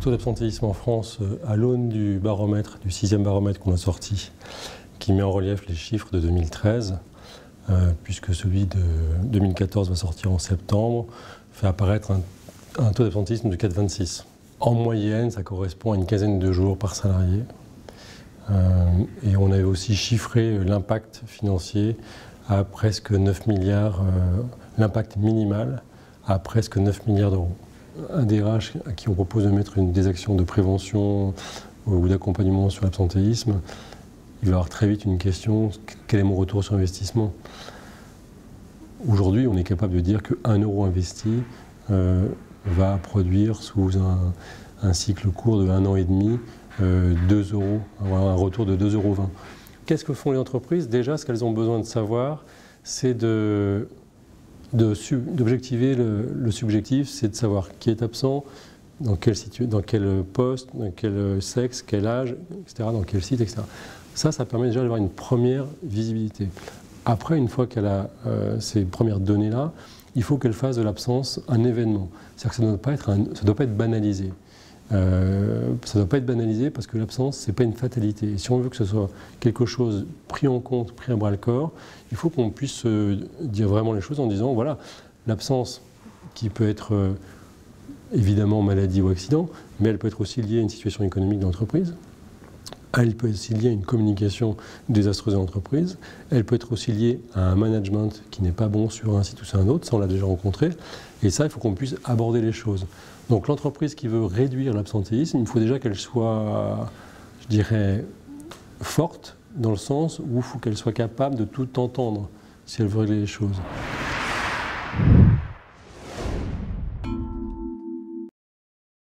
taux d'absentéisme en France, à l'aune du baromètre, du 6e baromètre qu'on a sorti, qui met en relief les chiffres de 2013, puisque celui de 2014 va sortir en septembre, fait apparaître un taux d'absentéisme de 4,26. En moyenne, ça correspond à une quinzaine de jours par salarié. Et on avait aussi chiffré l'impact financier à presque 9 milliards, l'impact minimal à presque 9 milliards d'euros. Un DRH à qui on propose de mettre des actions de prévention ou d'accompagnement sur l'absentéisme, il va avoir très vite une question, quel est mon retour sur investissement? Aujourd'hui, on est capable de dire qu'1 euro investi va produire sous un cycle court de 1 an et demi 2 euros, avoir un retour de 2,20 euros. Qu'est-ce que font les entreprises? Déjà, ce qu'elles ont besoin de savoir, c'est d'objectiver le subjectif, c'est de savoir qui est absent, dans quel poste, dans quel sexe, quel âge, etc., dans quel site, etc. Ça permet déjà d'avoir une première visibilité. Après, une fois qu'elle a ces premières données-là, il faut qu'elle fasse de l'absence un événement. C'est-à-dire que ça ne doit pas être banalisé. Ça ne doit pas être banalisé parce que l'absence, ce n'est pas une fatalité. Et si on veut que ce soit quelque chose pris en compte, pris à bras-le-corps, il faut qu'on puisse dire vraiment les choses en disant, voilà, l'absence qui peut être évidemment maladie ou accident, mais elle peut être aussi liée à une situation économique de l'entreprise. Elle peut être aussi liée à une communication désastreuse de l'entreprise. Elle peut être aussi liée à un management qui n'est pas bon sur un site ou sur un autre. Ça, on l'a déjà rencontré. Et ça, il faut qu'on puisse aborder les choses. Donc l'entreprise qui veut réduire l'absentéisme, il faut déjà qu'elle soit, je dirais, forte, dans le sens où il faut qu'elle soit capable de tout entendre si elle veut régler les choses.